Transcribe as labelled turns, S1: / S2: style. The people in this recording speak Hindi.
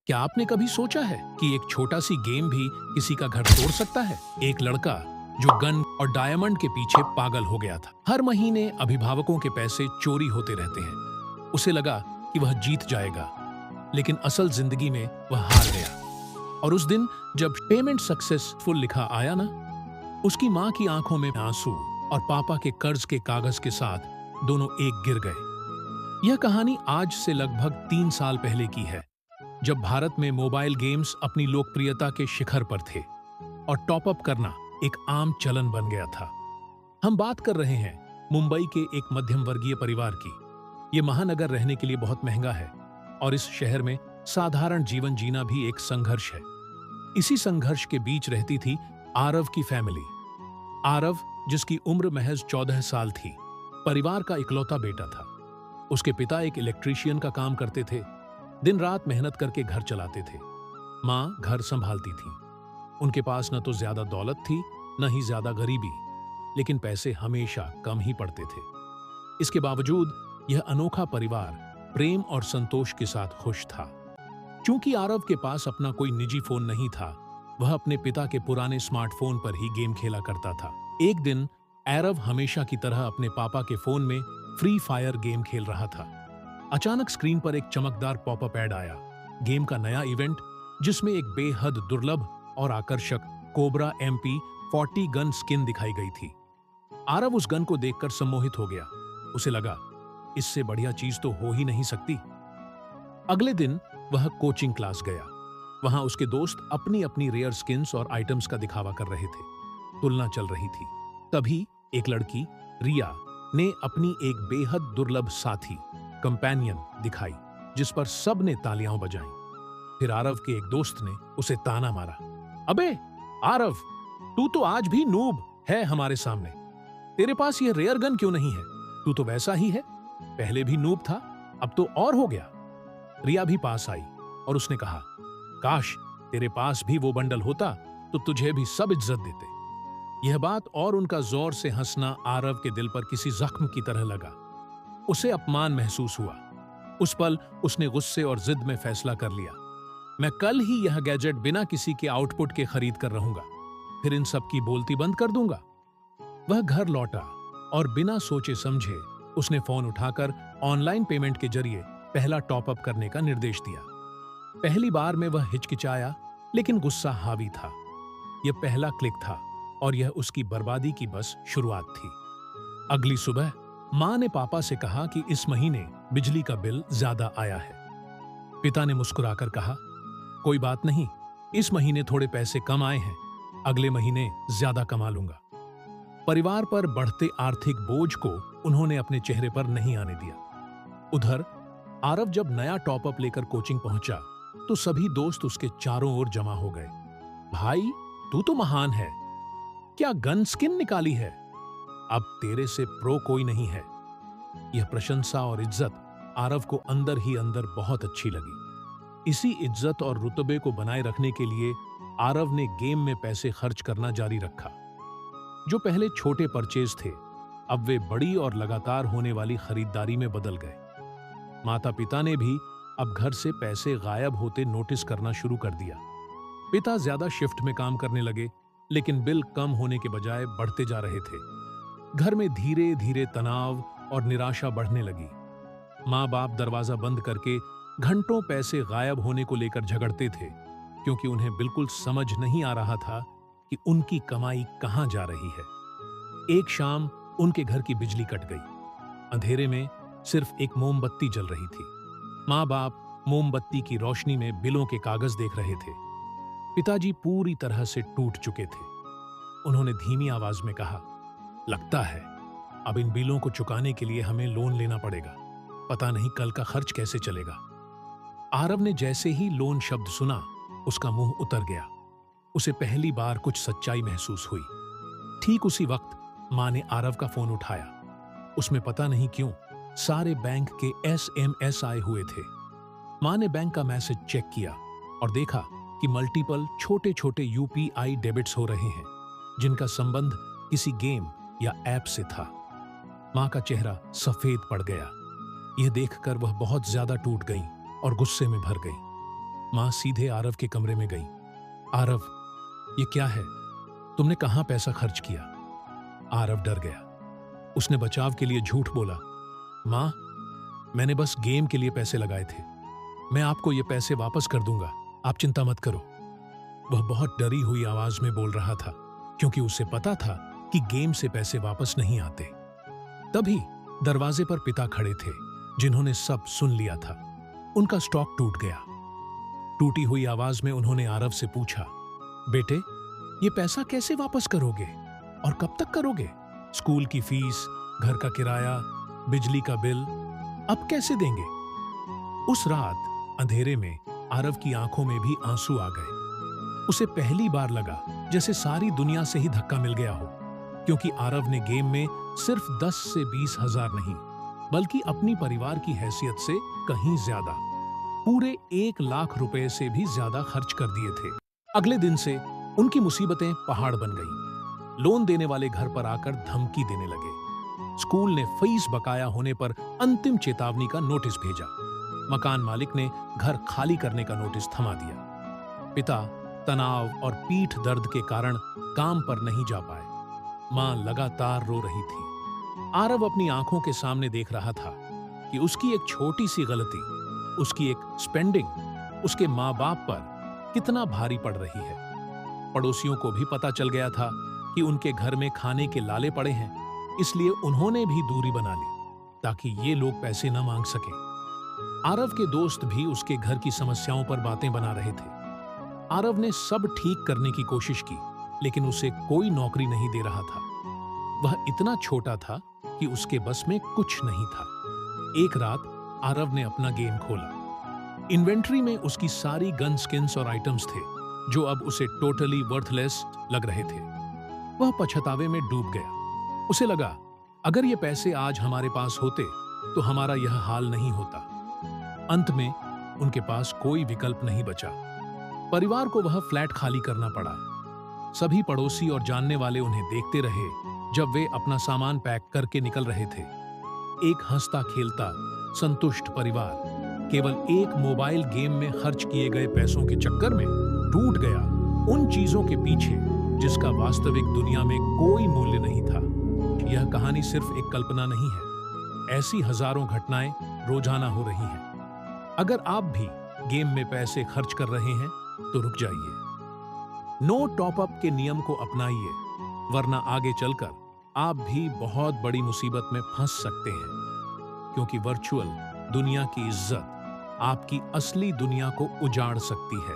S1: क्या आपने कभी सोचा है कि एक छोटा सी गेम भी किसी का घर तोड़ सकता है? एक लड़का जो गन और डायमंड के पीछे पागल हो गया था। हर महीने अभिभावकों के पैसे चोरी होते रहते हैं। उसे लगा कि वह जीत जाएगा, लेकिन असल जिंदगी में वह हार गया। और उस दिन जब पेमेंट सक्सेसफुल लिखा आया ना, उसकी माँ की आंखों में आंसू और पापा के कर्ज के कागज के साथ दोनों एक गिर गए। यह कहानी आज से लगभग 3 साल पहले की है, जब भारत में मोबाइल गेम्स अपनी लोकप्रियता के शिखर पर थे और टॉपअप करना एक आम चलन बन गया था। हम बात कर रहे हैं मुंबई के एक मध्यम वर्गीय परिवार की। ये महानगर रहने के लिए बहुत महंगा है और इस शहर में साधारण जीवन जीना भी एक संघर्ष है। इसी संघर्ष के बीच रहती थी आरव की फैमिली। आरव, जिसकी उम्र महज 14 साल थी, परिवार का इकलौता बेटा था। उसके पिता एक इलेक्ट्रीशियन का काम करते थे, दिन रात मेहनत करके घर चलाते थे। माँ घर संभालती थी। उनके पास न तो ज्यादा दौलत थी, न ही ज्यादा गरीबी, लेकिन पैसे हमेशा कम ही पड़ते थे। इसके बावजूद यह अनोखा परिवार प्रेम और संतोष के साथ खुश था। क्योंकि आरव के पास अपना कोई निजी फोन नहीं था, वह अपने पिता के पुराने स्मार्टफोन पर ही गेम खेला करता था। एक दिन आरव हमेशा की तरह अपने पापा के फोन में फ्री फायर गेम खेल रहा था। अचानक स्क्रीन पर एक चमकदार पॉपअप ऐड आया। गेम का नया इवेंट, जिसमें एक बेहद दुर्लभ और आकर्षक कोबरा MP40 गन स्किन दिखाई गई थी। आरव उस गन को देखकर सम्मोहित हो गया। उसे लगा, इससे बढ़िया चीज तो हो ही नहीं सकती। अगले दिन वह कोचिंग क्लास गया। वहां उसके दोस्त अपनी अपनी रेयर स्किन्स और आइटम्स का दिखावा कर रहे थे। तुलना चल रही थी। तभी एक लड़की, रिया, ने अपनी एक बेहद दुर्लभ साथी, कंपेनियन दिखाई, जिस पर सब ने तालियां बजाईं। फिर आरव के एक दोस्त ने उसे ताना मारा, अबे आरव, तू तो आज भी नूब है हमारे सामने। तेरे पास यह रेयर गन क्यों नहीं है? तू तो वैसा ही है, पहले भी नूब था, अब तो और हो गया। रिया भी पास आई और उसने कहा, काश तेरे पास भी वो बंडल होता तो तुझे भी सब इज्जत देते। यह बात और उनका जोर से हंसना आरव के दिल पर किसी जख्म की तरह लगा। उसे अपमान महसूस हुआ। उस पल उसने गुस्से और जिद में फैसला कर लिया, मैं कल ही यह गैजेट बिना किसी के आउटपुट के खरीद कर रहूंगा, फिर इन सब की बोलती बंद कर दूंगा। वह घर लौटा और बिना सोचे समझे उसने फोन उठाकर ऑनलाइन पेमेंट के जरिए पहला टॉपअप करने का निर्देश दिया। पहली बार में वह हिचकिचाया, लेकिन गुस्सा हावी था। यह पहला क्लिक था और यह उसकी बर्बादी की बस शुरुआत थी। अगली सुबह मां ने पापा से कहा कि इस महीने बिजली का बिल ज्यादा आया है। पिता ने मुस्कुराकर कहा, कोई बात नहीं, इस महीने थोड़े पैसे कम आए हैं, अगले महीने ज्यादा कमा लूंगा। परिवार पर बढ़ते आर्थिक बोझ को उन्होंने अपने चेहरे पर नहीं आने दिया। उधर आरव जब नया टॉपअप लेकर कोचिंग पहुंचा तो सभी दोस्त उसके चारों ओर जमा हो गए। भाई, तू तो महान है, क्या गन स्किन निकाली है? अब तेरे से प्रो कोई नहीं है। यह प्रशंसा और इज्जत आरव को अंदर ही अंदर बहुत अच्छी लगी। इसी इज्जत और रुतबे को बनाए रखने के लिए आरव ने गेम में पैसे खर्च करना जारी रखा। जो पहले छोटे परचेज थे, अब वे बड़ी और लगातार होने वाली खरीदारी में बदल गए। माता पिता ने भी अब घर से पैसे गायब होते नोटिस करना शुरू कर दिया। पिता ज्यादा शिफ्ट में काम करने लगे, लेकिन बिल कम होने के बजाय बढ़ते जा रहे थे। घर में धीरे धीरे तनाव और निराशा बढ़ने लगी। माँ बाप दरवाजा बंद करके घंटों पैसे गायब होने को लेकर झगड़ते थे, क्योंकि उन्हें बिल्कुल समझ नहीं आ रहा था कि उनकी कमाई कहाँ जा रही है। एक शाम उनके घर की बिजली कट गई। अंधेरे में सिर्फ एक मोमबत्ती जल रही थी। माँ बाप मोमबत्ती की रोशनी में बिलों के कागज देख रहे थे। पिताजी पूरी तरह से टूट चुके थे। उन्होंने धीमी आवाज में कहा, लगता है अब इन बिलों को चुकाने के लिए हमें लोन लेना पड़ेगा, पता नहीं कल का खर्च कैसे चलेगा। आरव ने जैसे ही लोन शब्द सुना, उसका मुंह उतर गया। उसे पहली बार कुछ सच्चाई महसूस हुई। ठीक उसी वक्त मां ने आरव का फोन उठाया। उसमें पता नहीं क्यों सारे बैंक के SMS आए हुए थे। मां ने बैंक का मैसेज चेक किया और देखा कि मल्टीपल छोटे छोटे UPI डेबिट्स हो रहे हैं, जिनका संबंध किसी गेम या ऐप से था। मां का चेहरा सफेद पड़ गया। यह देखकर वह बहुत ज्यादा टूट गई और गुस्से में भर गई। माँ सीधे आरव के कमरे में गई। आरव, ये क्या है? तुमने कहाँ पैसा खर्च किया? आरव डर गया। उसने बचाव के लिए झूठ बोला। माँ, मैंने बस गेम के लिए पैसे लगाए थे। मैं आपको ये पैसे वापस कर दूंगा, आप चिंता मत करो। वह बहुत डरी हुई आवाज में बोल रहा था, क्योंकि उसे पता था कि गेम से पैसे वापस नहीं आते। तभी दरवाजे पर पिता खड़े थे, जिन्होंने सब सुन लिया था। उनका स्टॉक टूट गया। टूटी हुई आवाज में उन्होंने आरव से पूछा, बेटे, ये पैसा कैसे वापस करोगे और कब तक करोगे? स्कूल की फीस, घर का किराया, बिजली का बिल, अब कैसे देंगे? उस रात अंधेरे में आरव की आंखों में भी आंसू आ गए। उसे पहली बार लगा जैसे सारी दुनिया से ही धक्का मिल गया हो, क्योंकि आरव ने गेम में सिर्फ 10 से 20 हजार नहीं, बल्कि अपनी परिवार की हैसियत से कहीं ज्यादा, पूरे 1 लाख रुपए से भी ज्यादा खर्च कर दिए थे। अगले दिन से उनकी मुसीबतें पहाड़ बन गईं। लोन देने वाले घर पर आकर धमकी देने लगे। स्कूल ने फीस बकाया होने पर अंतिम चेतावनी का नोटिस भेजा। मकान मालिक ने घर खाली करने का नोटिस थमा दिया। पिता तनाव और पीठ दर्द के कारण काम पर नहीं जा पाए। मां लगातार रो रही थी। आरव अपनी आंखों के सामने देख रहा था कि उसकी एक छोटी सी गलती, उसकी एक स्पेंडिंग उसके माँ बाप पर कितना भारी पड़ रही है। पड़ोसियों को भी पता चल गया था कि उनके घर में खाने के लाले पड़े हैं, इसलिए उन्होंने भी दूरी बना ली ताकि ये लोग पैसे न मांग सकें। आरव के दोस्त भी उसके घर की समस्याओं पर बातें बना रहे थे। आरव ने सब ठीक करने की कोशिश की, लेकिन उसे कोई नौकरी नहीं दे रहा था। वह इतना छोटा था कि उसके बस में कुछ नहीं था। एक रात आरव ने अपना गेम खोला। इन्वेंट्री में उसकी सारी गन स्किन्स और आइटम्स थे, जो अब उसे टोटली वर्थलेस लग रहे थे। वह पछतावे में डूब गया। उसे लगा, अगर ये पैसे आज हमारे पास होते तो हमारा यह हाल नहीं होता। अंत में उनके पास कोई विकल्प नहीं बचा। परिवार को वह फ्लैट खाली करना पड़ा। सभी पड़ोसी और जानने वाले उन्हें देखते रहे जब वे अपना सामान पैक करके निकल रहे थे। एक हंसता खेलता संतुष्ट परिवार केवल एक मोबाइल गेम में खर्च किए गए पैसों के चक्कर में टूट गया, उन चीजों के पीछे जिसका वास्तविक दुनिया में कोई मूल्य नहीं था। यह कहानी सिर्फ एक कल्पना नहीं है। ऐसी हजारों घटनाएं रोजाना हो रही हैं। अगर आप भी गेम में पैसे खर्च कर रहे हैं तो रुक जाइए। नो टॉपअप के नियम को अपनाइए, वरना आगे चलकर आप भी बहुत बड़ी मुसीबत में फंस सकते हैं, क्योंकि वर्चुअल दुनिया की इज्जत आपकी असली दुनिया को उजाड़ सकती है।